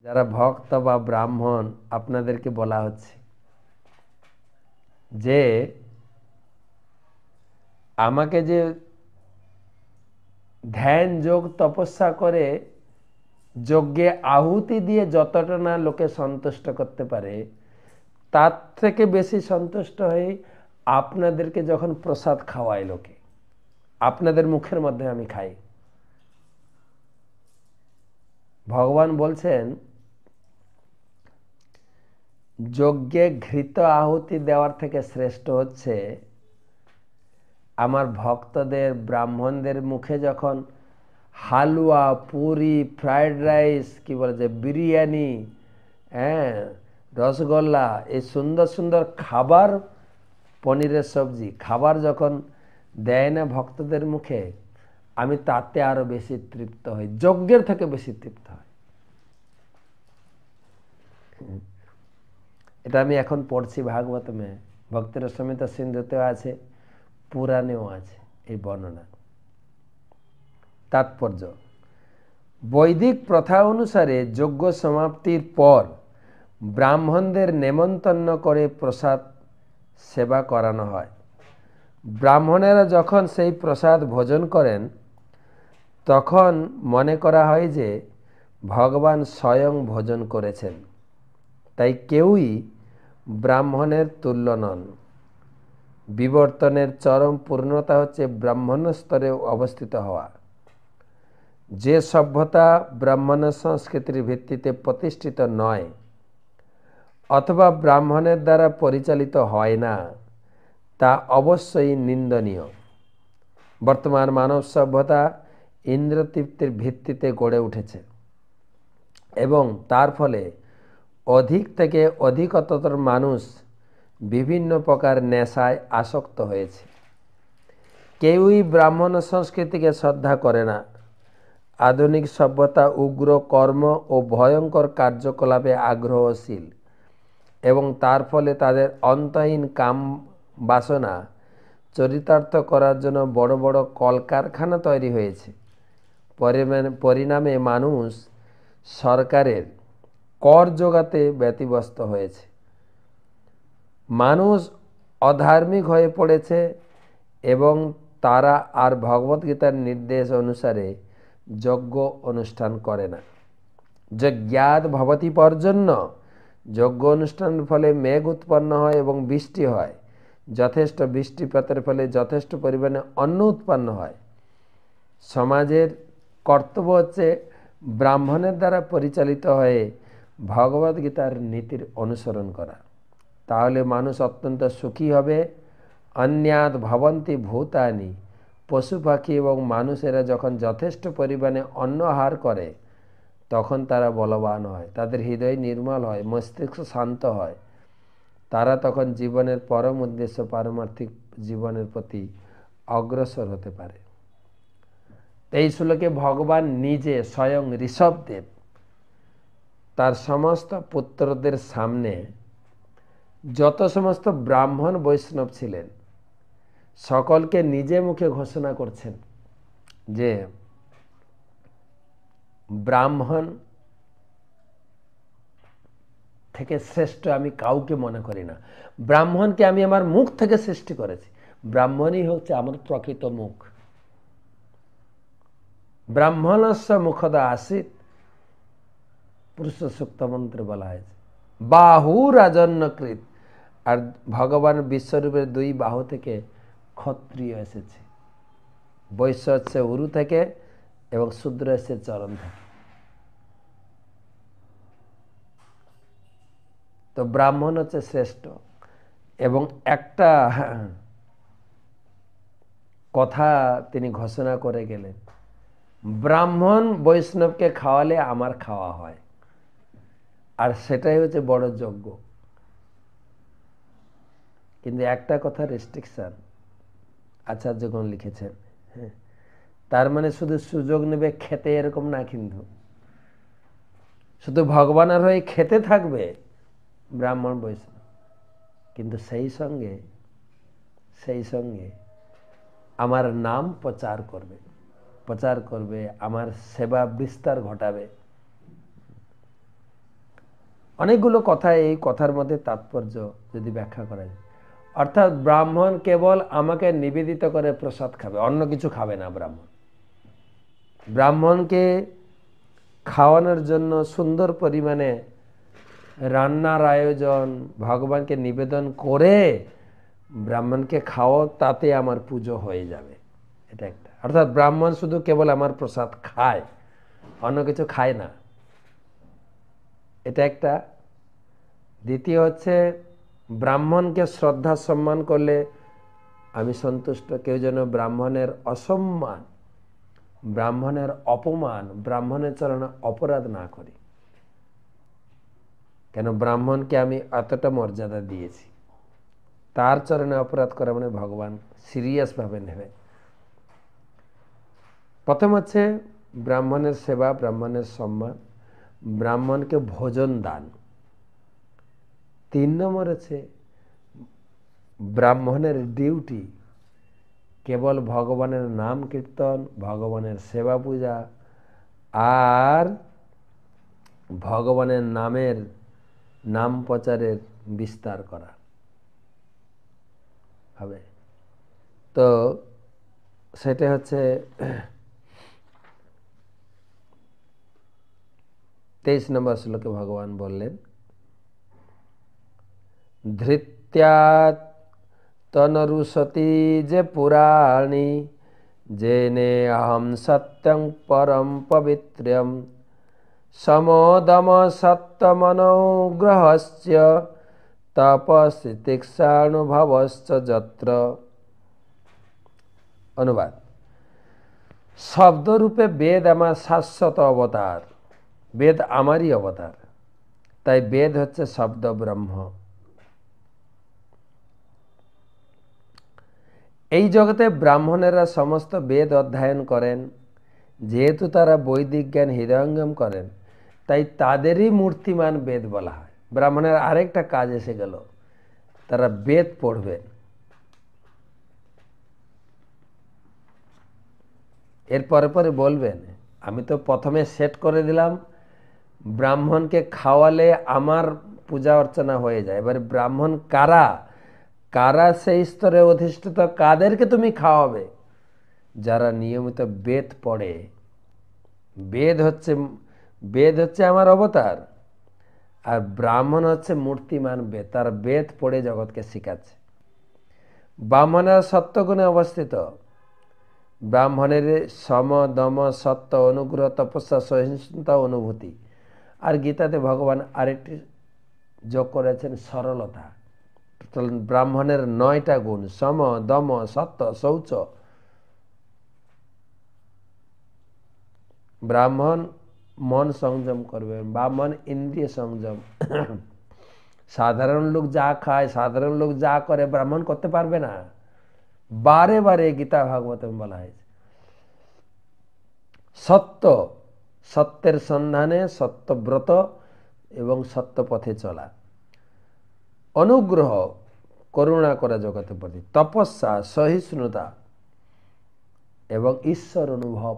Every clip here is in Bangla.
যারা ভক্ত বা ব্রাহ্মণ আপনাদেরকে বলা হচ্ছে যে আমাকে যে ধ্যান যোগ তপস্যা করে যজ্ঞে আহুতি দিয়ে যতটা না লোকে সন্তুষ্ট করতে পারে তার থেকে বেশি সন্তুষ্ট হয়ে আপনাদেরকে যখন প্রসাদ খাওয়ায় লোকে, আপনাদের মুখের মধ্যে আমি খাই। ভগবান বলছেন যজ্ঞে ঘৃত আহুতি দেওয়ার থেকে শ্রেষ্ঠ হচ্ছে আমার ভক্তদের ব্রাহ্মণদের মুখে যখন হালুয়া, পুরি, ফ্রাইড রাইস, কি বলে যে বিরিয়ানি, হ্যাঁ, রসগোল্লা, এই সুন্দর সুন্দর খাবার, পনিরের সবজি খাবার যখন দেয় না ভক্তদের মুখে, আমি তাতে আরো বেশি তৃপ্ত হই, যজ্ঞের থেকে বেশি তৃপ্ত হই। এটা আমি এখন পড়ছি ভাগবতমে, ভক্তের সমিতা সিন্ধুতেও আছে, পুরাণেও আছে এই বর্ণনা। তাৎপর্য, বৈদিক প্রথা অনুসারে যজ্ঞ সমাপ্তির পর ব্রাহ্মণদের নেমন্তন্ন করে প্রসাদ সেবা করানো হয়। ব্রাহ্মণেরা যখন সেই প্রসাদ ভোজন করেন তখন মনে করা হয় যে ভগবান স্বয়ং ভোজন করেছেন, তাই কেউই ব্রাহ্মণের তুল্য নন। বিবর্তনের চরম পূর্ণতা হচ্ছে ব্রাহ্মণ স্তরে অবস্থিত হওয়া। যে সভ্যতা ব্রাহ্মণ সংস্কৃতির ভিত্তিতে প্রতিষ্ঠিত নয় অথবা ব্রাহ্মণের দ্বারা পরিচালিত হয় না তা অবশ্যই নিন্দনীয়। বর্তমান মানব সভ্যতা ইন্দ্রতৃপ্তির ভিত্তিতে গড়ে উঠেছে এবং তার ফলে অধিক থেকে অধিকতর মানুষ বিভিন্ন প্রকার নেশায় আসক্ত হয়েছে। কেউই ব্রাহ্মণ সংস্কৃতিকে শ্রদ্ধা করে না। আধুনিক সভ্যতা উগ্র কর্ম ও ভয়ঙ্কর কার্যকলাপে আগ্রহশীল এবং তার ফলে তাদের অন্তহীন কাম বাসনা চরিতার্থ করার জন্য বড় বড় কলকারখানা তৈরি হয়েছে। পরিণামে মানুষ সরকারের কর জোগাতে ব্যতিব্যস্ত হয়েছে। মানুষ অধার্মিক হয়ে পড়েছে এবং তারা আর ভগবদ্গীতার নির্দেশ অনুসারে যজ্ঞ অনুষ্ঠান করে না। যজ্ঞাৎ ভবতি পর্জন্য, যজ্ঞ অনুষ্ঠানের ফলে মেঘ উৎপন্ন হয় এবং বৃষ্টি হয়, যথেষ্ট বৃষ্টিপাতের ফলে যথেষ্ট পরিমাণে অন্ন উৎপন্ন হয়। সমাজের কর্তব্য হচ্ছে ব্রাহ্মণের দ্বারা পরিচালিত হয়ে ভগবদ্গীতার নীতির অনুসরণ করা, তাহলে মানুষ অত্যন্ত সুখী হবে। অন্যাদ ভবন্তি ভূতানি, পশু পাখি এবং মানুষেরা যখন যথেষ্ট পরিমাণে অন্ন আহার করে তখন তারা বলবান হয়, তাদের হৃদয় নির্মল হয়, মস্তিষ্ক শান্ত হয়, তারা তখন জীবনের পরম উদ্দেশ্য পারমার্থিক জীবনের প্রতি অগ্রসর হতে পারে। এই শ্লোকে ভগবান নিজে স্বয়ং ঋষভদেব তার সমস্ত পুত্রদের সামনে যত সমস্ত ব্রাহ্মণ বৈষ্ণব ছিলেন সকলকে নিজে মুখে ঘোষণা করছেন যে ব্রাহ্মণ থেকে শ্রেষ্ঠ আমি কাউকে মনে করি না। ব্রাহ্মণকে আমি আমার মুখ থেকে সৃষ্টি করেছি, ব্রাহ্মণই হচ্ছে আমার প্রকৃত মুখ। ব্রাহ্মণস্য মুখদা আসিত, পুরুষ সূক্ত মন্ত্রে বলা হয়েছে। বাহু রাজন্যকৃত, আর ভগবান বিশ্বরূপের দুই বাহু থেকে ক্ষত্রিয় এসেছে। বৈশ্য হচ্ছে উরু থেকে এবং শূদ্র এসেছে চরণ থেকে। তো ব্রাহ্মণ হচ্ছে শ্রেষ্ঠ। এবং একটা কথা তিনি ঘোষণা করে গেলেন, ব্রাহ্মণ বৈষ্ণবকে খাওয়ালে আমার খাওয়া হয়, আর সেটাই হচ্ছে বড় যজ্ঞ। কিন্তু একটা কথা রেস্ট্রিকশন আচার্যগণ লিখেছেন, হ্যাঁ, তার মানে শুধু সুযোগ নেবে খেতে এরকম না, কিন্তু শুধু ভগবানের হয়ে খেতে থাকবে ব্রাহ্মণ বৈষ্ণব, কিন্তু সেই সঙ্গে আমার নাম প্রচার করবে, আমার সেবা বিস্তার ঘটাবে। অনেকগুলো কথা, এই কথার মধ্যে তাৎপর্য যদি ব্যাখ্যা করা যায়, অর্থাৎ ব্রাহ্মণ কেবল আমাকে নিবেদিত করে প্রসাদ খাবে, অন্য কিছু খাবে না। ব্রাহ্মণকে খাওয়ানোর জন্য সুন্দর পরিমাণে রান্নার আয়োজন, ভগবানকে নিবেদন করে ব্রাহ্মণকে খাওয়াও, তাতে আমার পুজো হয়ে যাবে, এটা একটা। অর্থাৎ ব্রাহ্মণ শুধু কেবল আমার প্রসাদ খায়, অন্য কিছু খায় না, এটা একটা। দ্বিতীয় হচ্ছে, ব্রাহ্মণকে শ্রদ্ধা সম্মান করলে আমি সন্তুষ্ট। কেউ যেন ব্রাহ্মণের অসম্মান, ব্রাহ্মণের অপমান, ব্রাহ্মণের চরণে অপরাধ না করি। কেন, ব্রাহ্মণকে আমি এতটা মর্যাদা দিয়েছি, তার চরণে অপরাধ করা মানে ভগবান সিরিয়াসভাবে নেবে। প্রথম হচ্ছে ব্রাহ্মণের সেবা, ব্রাহ্মণের সম্মান, ব্রাহ্মণকে ভোজন দান। 3 নম্বর হচ্ছে ব্রাহ্মণের ডিউটি কেবল ভগবানের নাম কীর্তন, ভগবানের সেবা পূজা আর ভগবানের নামের নাম প্রচারের বিস্তার করা হবে। তো সেটা হচ্ছে 23 নম্বর শ্লোকে ভগবান বললেন, ধৃত্যা তনরুসতি যে পুরাণী জেনে অহম সত্যং পরম পবিত্র্যম সমোদম সত্যমনুগ্রহশ্চ তপস্তিতিক্ষানুভবশ্চ যত্র। অনুবাদ: শব্দরূপে বেদ আমার শাশ্বত অবতার, বেদ আমারই অবতার, তাই বেদ হচ্ছে শব্দ ব্রহ্ম। এই জগতে ব্রাহ্মণেরা সমস্ত বেদ অধ্যয়ন করেন, যেহেতু তারা বৈদিক জ্ঞান হৃদয়ঙ্গম করেন, তাই তাদেরই মূর্তিমান বেদ বলা হয়। ব্রাহ্মণের আরেকটা কাজ এসে গেল, তারা বেদ পড়বেন। এর পরে পরে বলবেন, আমি তো প্রথমে সেট করে দিলাম ব্রাহ্মণকে খাওয়ালে আমার পূজা অর্চনা হয়ে যায়। এবার ব্রাহ্মণ কারা, কারা সেই স্তরে অধিষ্ঠিত, কাদেরকে তুমি খাওয়াবে? যারা নিয়মিত বেদ পড়ে। বেদ হচ্ছে আমার অবতার, আর ব্রাহ্মণ হচ্ছে মূর্তিমান বেদ, তার বেদ পড়ে জগৎকে শিখাচ্ছে। ব্রাহ্মণের সত্যগুণে অবস্থিত। ব্রাহ্মণের সম দম সত্য অনুগ্রহ তপস্যা সহিষ্ণুতা অনুভূতি। আর গীতাতে ভগবান আরেকটি যোগ করেছেন, সরলতা। ব্রাহ্মণের 9টা গুণ, সম দম সত্য শৌচ। ব্রাহ্মণ মন সংযম করবে, ব্রাহ্মণ ইন্দ্রিয় সংযম। সাধারণ লোক যা খায়, সাধারণ লোক যা করে, ব্রাহ্মণ করতে পারবে না। বারে বারে গীতা ভাগবতে বলা হয়েছে। সত্য, সত্যের সন্ধানে সত্যব্রত এবং সত্য পথে চলা। অনুগ্রহ, করুণা করা জগতের প্রতি। তপস্যা, সহিষ্ণুতা এবং ঈশ্বর অনুভব,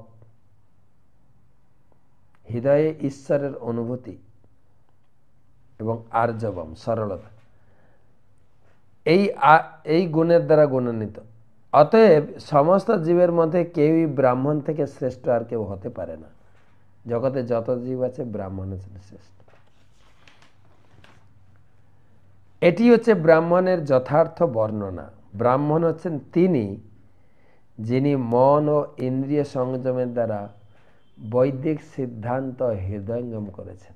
হৃদয়ে ঈশ্বরের অনুভূতি এবং আর্জবম, সরলতা। এই গুণের দ্বারা গুণান্বিত। অতএব সমস্ত জীবের মধ্যে কেউই ব্রাহ্মণ থেকে শ্রেষ্ঠ আর কেউ হতে পারে না। জগতে যত জীব আছে, ব্রাহ্মণ হচ্ছেন শ্রেষ্ঠ। এটি হচ্ছে ব্রাহ্মণের যথার্থ বর্ণনা। ব্রাহ্মণ হচ্ছেন তিনি যিনি মন ও ইন্দ্রিয় সংযমের দ্বারা বৈদিক সিদ্ধান্ত হৃদয়ঙ্গম করেছেন।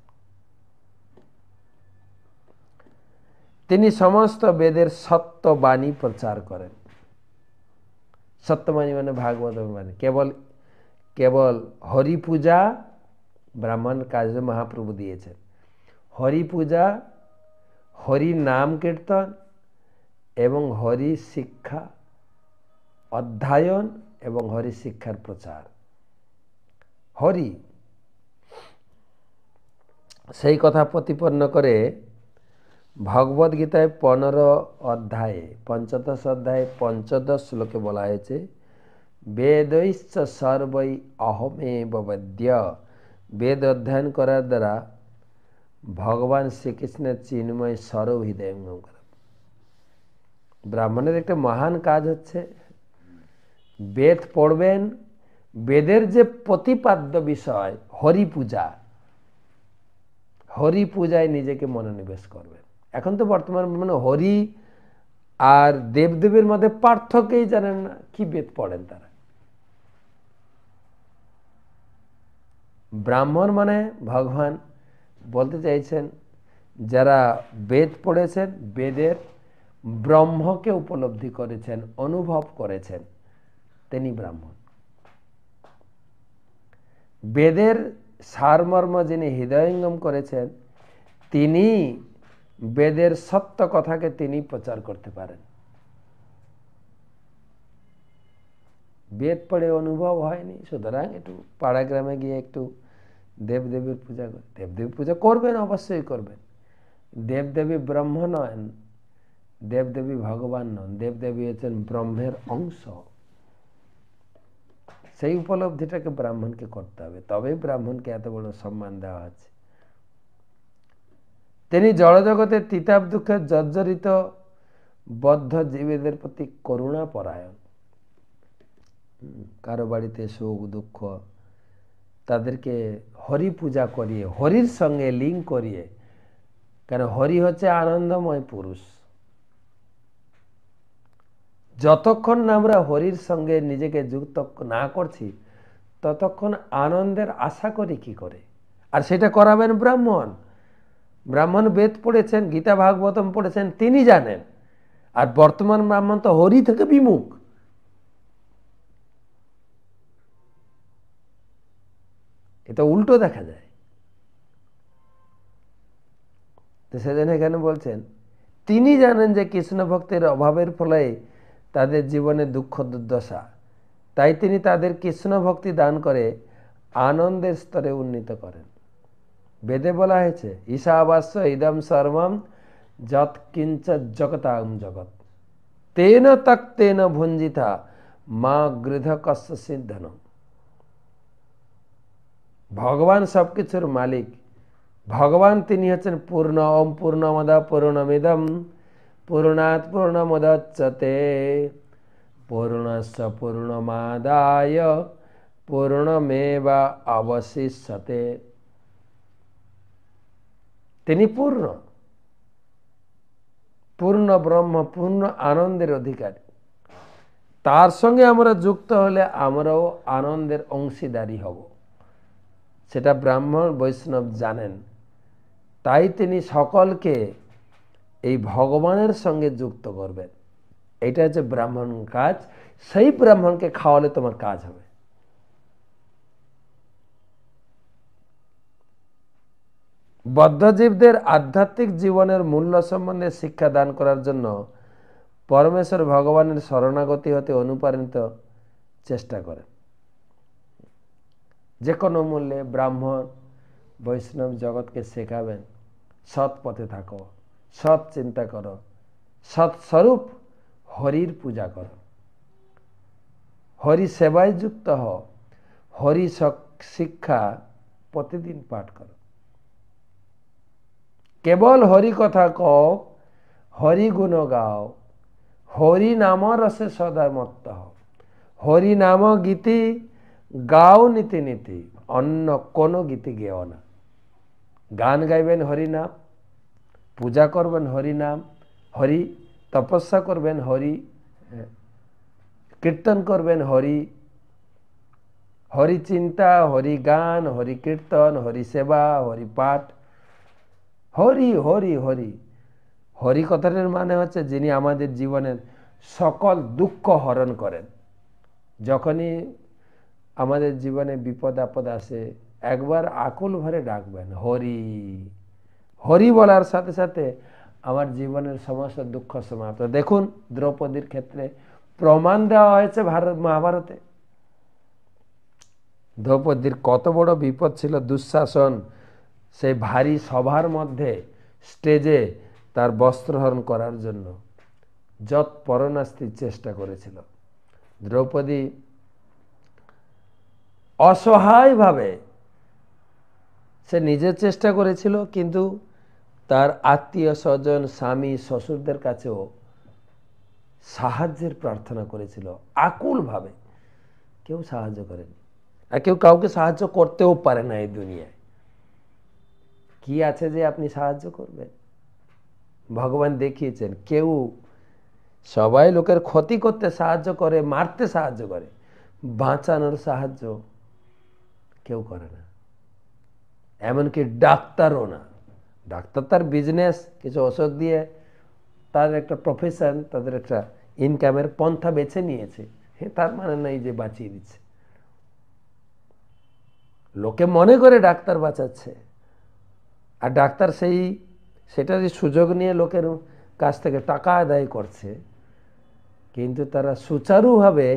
তিনি সমস্ত বেদের সত্যবাণী প্রচার করেন। সত্যবাণী মানে ভাগবত বাণী। কেবল হরি পূজা ব্রাহ্মণ কাজ মহাপ্রভু দিয়েছেন। হরি পূজা, হরি নাম কীর্তন এবং হরি শিক্ষা অধ্যয়ন এবং হরি শিক্ষার প্রচার। হরি সেই কথা প্রতিপন্ন করে ভগবদ গীতায় 15 অধ্যায়ে 15 অধ্যায়ে 15 শ্লোকে বলা হয়েছে, বেদৈশ্চ সর্বৈ অহমেব বেদ্য। বেদ অধ্যয়ন করার দ্বারা ভগবান শ্রীকৃষ্ণের চিন্ময় স্বরূপ হৃদয়ঙ্গম করা। ব্রাহ্মণের একটা মহান কাজ হচ্ছে বেদ পড়বেন, বেদের যে প্রতিপাদ্য বিষয় হরি পূজা, হরি পূজায় নিজেকে মনোনিবেশ করবেন। এখন তো বর্তমান মানে হরি আর দেবদেবীর মধ্যে পার্থক্যই জানেন না, কি বেদ পড়েন তারা। ব্রাহ্মণ মানে ভগবান বলতে চাইছেন যারা বেদ পড়েছেন, বেদের ব্রহ্মকে উপলব্ধি করেছেন, অনুভব করেছেন, তিনি ব্রাহ্মণ। বেদের সারমর্ম যিনি হৃদয়ঙ্গম করেছেন, তিনি বেদের সত্য কথাকে তিনি প্রচার করতে পারেন। বেদ পড়ে অনুভব হয়নি, সুতরাং একটু পাড়া গ্রামে গিয়ে একটু দেবদেবীর পূজা করে, দেবদেবী পূজা করবেন, অবশ্যই করবেন। দেবদেবী ব্রহ্ম নন, দেবদেবী ভগবান নন, দেবদেবী হচ্ছেন ব্রহ্মের অংশ। সেই উপলব্ধিটাকে ব্রাহ্মণকে করতে হবে, তবেই ব্রাহ্মণকে এত বড় সম্মান দেওয়া আছে। তিনি জড়জগতের তিতাব দুঃখে জর্জরিত বদ্ধ জীবেদের প্রতি করুণা পরায়ণ। কারো বাড়িতে সুখ দুঃখ, তাদেরকে হরি পূজা করিয়ে, হরির সঙ্গে লিঙ্ক করিয়ে, কেন হরি হচ্ছে আনন্দময় পুরুষ। যতক্ষণ না আমরা হরির সঙ্গে নিজেকে যুক্ত না করছি, ততক্ষণ আনন্দের আশা করি কি করে? আর সেটা করাবেন ব্রাহ্মণ। ব্রাহ্মণ বেদ পড়েছেন, গীতা ভাগবতম পড়েছেন, তিনি জানেন। আর বর্তমান ব্রাহ্মণ তো হরি থেকে বিমুখ। এটা উল্টো দেখা যায়। তো সেজন্য এখানে বলছেন তিনি জানেন যে কৃষ্ণ ভক্তের অভাবের ফলে তাদের জীবনে দুঃখ দুর্দশা, তাই তিনি তাদের কৃষ্ণ ভক্তি দান করে আনন্দের স্তরে উন্নীত করেন। বেদে বলা হয়েছে ঈশাবাস্য ইদম সর্বম যৎ কিঞ্চ জগতাং জগৎ তেন তক্তেন ভুঞ্জিতা মা গৃধ কস্য সিদ্ধন। ভগবান সবকিছুর মালিক, ভগবান তিনি হচ্ছেন পূর্ণ। ওম পূর্ণমদ পূর্ণমিদম পূর্ণাৎ পূর্ণমুদচ্যতে পূর্ণস্য পূর্ণমাদায় পূর্ণমেবা অবশিষ্যতে। তিনি পূর্ণ, পূর্ণ ব্রহ্ম, পূর্ণ আনন্দের অধিকারী। তার সঙ্গে আমরা যুক্ত হলে আমরাও আনন্দের অংশীদারি হব, সেটা ব্রাহ্মণ বৈষ্ণব জানেন। তাই তিনি সকলকে এই ভগবানের সঙ্গে যুক্ত করবেন। এটা হচ্ছে ব্রাহ্মণ কাজ। সেই ব্রাহ্মণকে খাওয়ালে তোমার কাজ হবে। বদ্ধজীবদের আধ্যাত্মিক জীবনের মূল্য সম্বন্ধে শিক্ষা দান করার জন্য পরমেশ্বর ভগবানের শরণাগতি হতে অনুপ্রাণিত চেষ্টা করেন। যে কোনো মূল্যে ব্রাহ্মণ বৈষ্ণব জগৎকে শেখাবেন সৎ পথে থাকো, সৎ চিন্তা করো, সৎস্বরূপ হরির পূজা করো, হরি সেবায় যুক্ত হও, হরি শিক্ষা প্রতিদিন পাঠ করো। কেবল হরি কথা কও, হরি গুণ গাও, হরি নাম রসে সদা মত্ত হও। হরি নাম গীতি গাও নীতি নীতি, অন্য কোনো গীতি গেও না। গান গাইবেন হরি নাম, পূজা করবেন হরি নাম, হরি তপস্যা করবেন হরি, কীর্তন করবেন হরি, হরি চিন্তা, হরি গান, হরি কীর্তন, হরি সেবা, হরি পাঠ, হরি হরি হরি। হরি কথাটার মানে হচ্ছে যিনি আমাদের জীবনের সকল দুঃখ হরণ করেন। যখনই আমাদের জীবনে বিপদ আপদ আসে একবার আকুল ভরে ডাকবেন হরি। হরি বলার সাথে সাথে আমার জীবনের সমস্ত দুঃখ সমাপ্ত। দেখুন দ্রৌপদীর ক্ষেত্রে প্রমাণ দেওয়া হয়েছে মহাভারতে। দ্রৌপদীর কত বড় বিপদ ছিল, দুঃশাসন সেই ভারী সভার মধ্যে স্টেজে তার বস্ত্রহরণ করার জন্য যৎ পরনাস্তির চেষ্টা করেছিল। দ্রৌপদী অসহায়ভাবে সে নিজের চেষ্টা করেছিল, কিন্তু তার আত্মীয় স্বজন, স্বামী, শ্বশুরদের কাছেও সাহায্যের প্রার্থনা করেছিল আকুলভাবে। কেউ সাহায্য করেনি, আর কেউ কাউকে সাহায্য করতেও পারে না এই দুনিয়ায়। কি আছে যে আপনি সাহায্য করবেন? ভগবান দেখিয়েছেন, কেউ, সবাই লোকের ক্ষতি করতে সাহায্য করে, মারতে সাহায্য করে, বাঁচানোর সাহায্য কেউ করে না। এমনকি ডাক্তারও না। ডাক্তার তার বিজনেস, কিছু ওষুধ দিয়ে তার একটা প্রফেশন, তাদের একটা ইনকামের পন্থা বেছে নিয়েছে, তার মানে নাই যে বাঁচিয়ে দিচ্ছে। লোকে মনে করে ডাক্তার বাঁচাচ্ছে, আর ডাক্তার সেটারই সুযোগ নিয়ে লোকের কাছ থেকে টাকা আদায় করছে। কিন্তু তারা সুচারুভাবে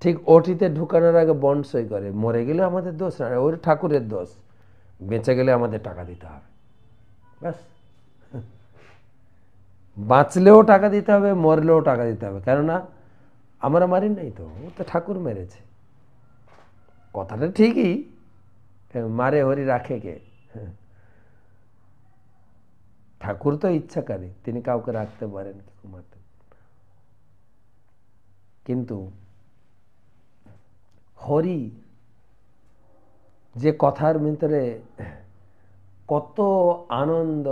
ঠিক ওটিতে ঢুকানোর আগে বন্ড সই করে, মরে গেলে আমাদের দোষ না, ওই ঠাকুরের দোষ, বেঁচে গেলে আমাদের টাকা দিতে হবে, ব্যাস। বাঁচলেও টাকা দিতে হবে, মরলেও টাকা দিতে হবে, কেননা আমরা মারি নাই তো, ও তো ঠাকুর মেরেছে। কথাটা ঠিকই, মারে হরি রাখে কে? ঠাকুর তো ইচ্ছাকারী, তিনি কাউকে রাখতে পারেন, কেউ মারতে। কিন্তু হরি যে কথার ভিতরে কত আনন্দ,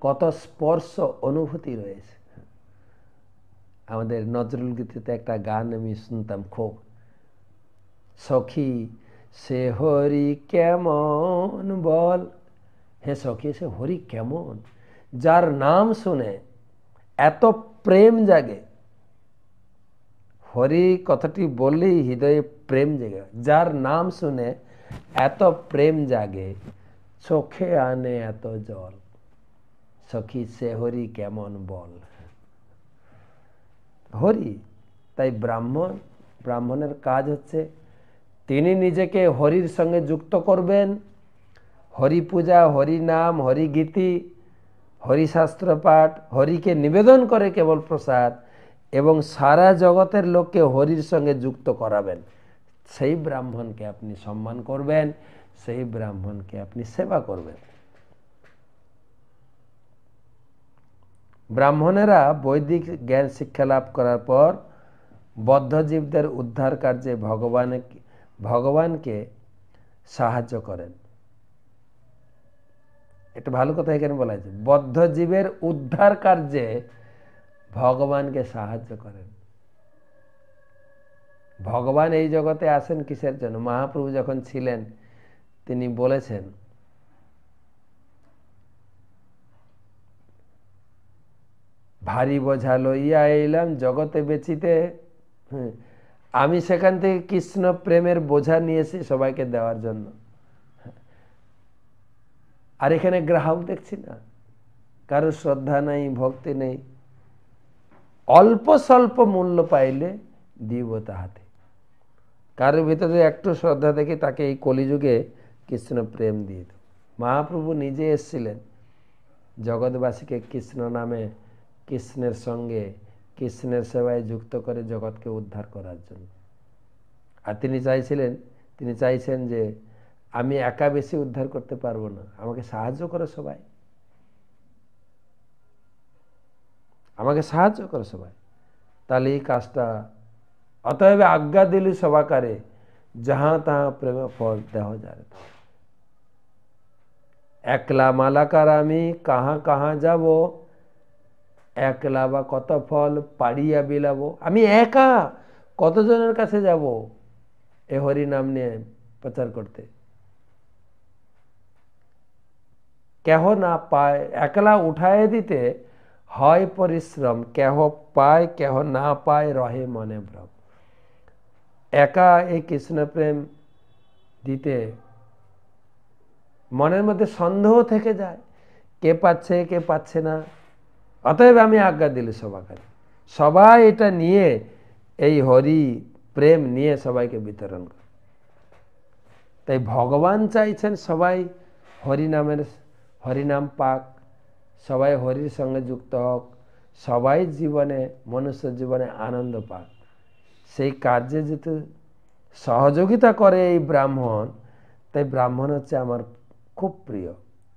কত স্পর্শ অনুভূতি রয়েছে। আমাদের নজরুল গীতিতে একটা গান আমি শুনতাম খুব, সখী সে হরি কেমন বল। হে সখী, সে হরি কেমন, যার নাম শুনে এত প্রেম জাগে। হরি কথাটি বললেই হৃদয়ে প্রেম জাগে, যার নাম শুনে এত প্রেম জাগে, চোখে আনে এত জল। সখী সে হরি কেমন বল। হরি, তাই ব্রাহ্মণের কাজ হচ্ছে তিনি নিজেকে হরির সঙ্গে যুক্ত করবেন। হরি পূজা, হরি নাম, হরি গীতি, হরিশাস্ত্র পাঠ, হরিকে নিবেদন করে কেবল প্রসাদ, এবং সারা জগতের লোককে হরির সঙ্গে যুক্ত করাবেন। সেই ব্রাহ্মণকে আপনি সম্মান করবেন, সেই ব্রাহ্মণকে আপনি সেবা করবেন। ব্রাহ্মণেরা বৈদিক জ্ঞান শিক্ষা লাভ করার পর বদ্ধজীবদের উদ্ধার কার্যে ভগবানকে সাহায্য করেন। এটা ভালো কথা এখানে বলা হয়েছে, বদ্ধজীবের উদ্ধার কার্যে ভগবানকে সাহায্য করেন। ভগবান এই জগতে আসেন কিসের জন্য? মহাপ্রভু যখন ছিলেন তিনি বলেছেন, ভারী বোঝা লইয়া এলাম জগতে বেচিতে। আমি সেখান থেকে কৃষ্ণ প্রেমের বোঝা নিয়েছি সবাইকে দেওয়ার জন্য। আর এখানে গ্রাহক দেখছি না, কারো শ্রদ্ধা নেই, ভক্তি নেই। অল্প স্বল্প মূল্য পাইলে দিব তাহাতে। কারোর ভিতরে একটু শ্রদ্ধা দেখি, তাকে এই কলিযুগে কৃষ্ণ প্রেম দিয়ে দেব। মহাপ্রভু নিজে এসেছিলেন জগৎবাসীকে কৃষ্ণ নামে, কৃষ্ণের সঙ্গে, কৃষ্ণের সেবায় যুক্ত করে জগৎকে উদ্ধার করার জন্য। আর তিনি চাইছেন যে আমি একা বেশি উদ্ধার করতে পারবো না, আমাকে সাহায্য করো সবাই, আমাকে সাহায্য করো সবাই, তাহলে এই কাজটা। অতএব আজ্ঞা দিলি সবাকারে, যাহা তাহা প্রেমে ফল দেহ যায়। একলা মালাকার আমি কাহা কাহা যাব, একলা বা কত ফল পাড়িয়া বিলাবো। আমি একা কতজনের কাছে যাব এ হরি নাম নিয়ে প্রচার করতে? কেহ না পায়, একলা উঠায় দিতে হয় পরিশ্রম, কেহ পায় কেহ না পায় রহে মনে ভ্রম। একা এই কৃষ্ণ প্রেম দিতে মনের মধ্যে সন্দেহ থেকে যায়, কে পাচ্ছে কে পাচ্ছে না। অতএব আমি আজ্ঞা দিলি সবাইকে, সবাই এটা নিয়ে, এই হরি প্রেম নিয়ে সবাইকে বিতরণ করে। তাই ভগবান চাইছেন সবাই হরিনাম পাক, সবাই হরির সঙ্গে যুক্ত হোক, সবাই জীবনে, মনুষ্য জীবনে আনন্দ পাক। সেই কার্যে যেহেতু সহযোগিতা করে এই ব্রাহ্মণ, তাই ব্রাহ্মণ হচ্ছে আমার খুব প্রিয়।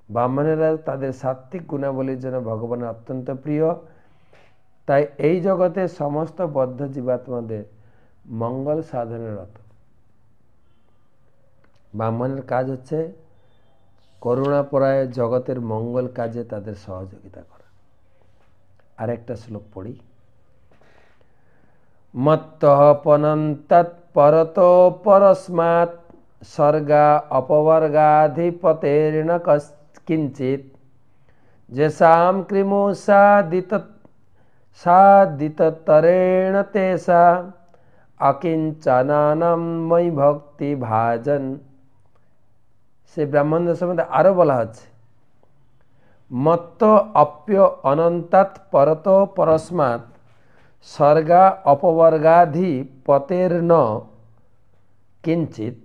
ব্রাহ্মণেরা তাদের সাত্ত্বিক গুণাবলীর জন্য ভগবানের অত্যন্ত প্রিয়। তাই এই জগতে সমস্ত বদ্ধ জীবাত্মাদের মঙ্গল সাধনের রত। ব্রাহ্মণের কাজ হচ্ছে করুণাপরায় জগতের মঙ্গল কাজে তাদের সহযোগিতা করা। আরেকটা শ্লোক পড়ি। মত্তঃ পনন্তৎ পরতো পরস্মাৎ স্বর্গা অপবর্গাধিপতের্ন কিঞ্চিৎ যেষাং কৃমু সাদিততরেণ তেষা অকিঞ্চনানাম ময়ি ভক্তি ভাজন। সে ব্রাহ্মণদের সম্বন্ধে আরো বলা হচ্ছে, মত্ত অপ্য অনন্তাৎ পরত পরস্মাৎ স্বর্গা অপবর্গাধিপতের্ন কিঞ্চিৎ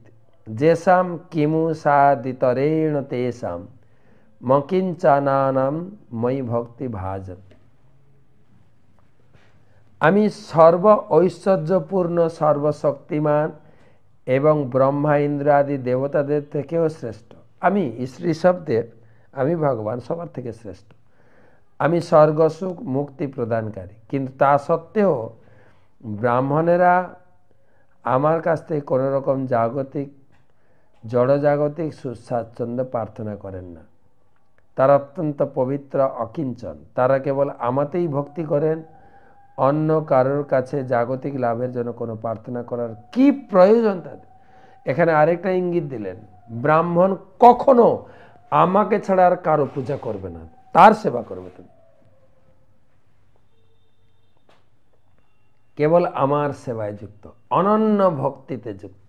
যেষাং কিমু সাদিতরেণ তেষাং মকিঞ্চনানাম ময়ি ভক্তি ভাজন। আমি সর্ব ঐশ্বর্যপূর্ণ, সর্বশক্তিমান এবং ব্রহ্মা ইন্দ্র আদি দেবতাদের থেকেও শ্রেষ্ঠ। আমি শ্রী শব্দে আমি ভগবান সবার থেকে শ্রেষ্ঠ। আমি স্বর্গসুখ মুক্তি প্রদানকারী, কিন্তু তা সত্ত্বেও ব্রাহ্মণেরা আমার কাছ থেকে কোনো রকম জাগতিক জড়জাগতিক সুস্বাচ্ছন্দ্য প্রার্থনা করেন না। তারা অত্যন্ত পবিত্র, অকিঞ্চন। তারা কেবল আমাতেই ভক্তি করেন। অন্য কারোর কাছে জাগতিক লাভের জন্য কোনো প্রার্থনা করার কি প্রয়োজন তাদের? এখানে আরেকটা ইঙ্গিত দিলেন, ব্রাহ্মণ কখনো আমাকে ছাড়া আর কারো পূজা করবে না, তার সেবা করবে তুমি, কেবল আমার সেবায় যুক্ত, অনন্য ভক্তিতে যুক্ত।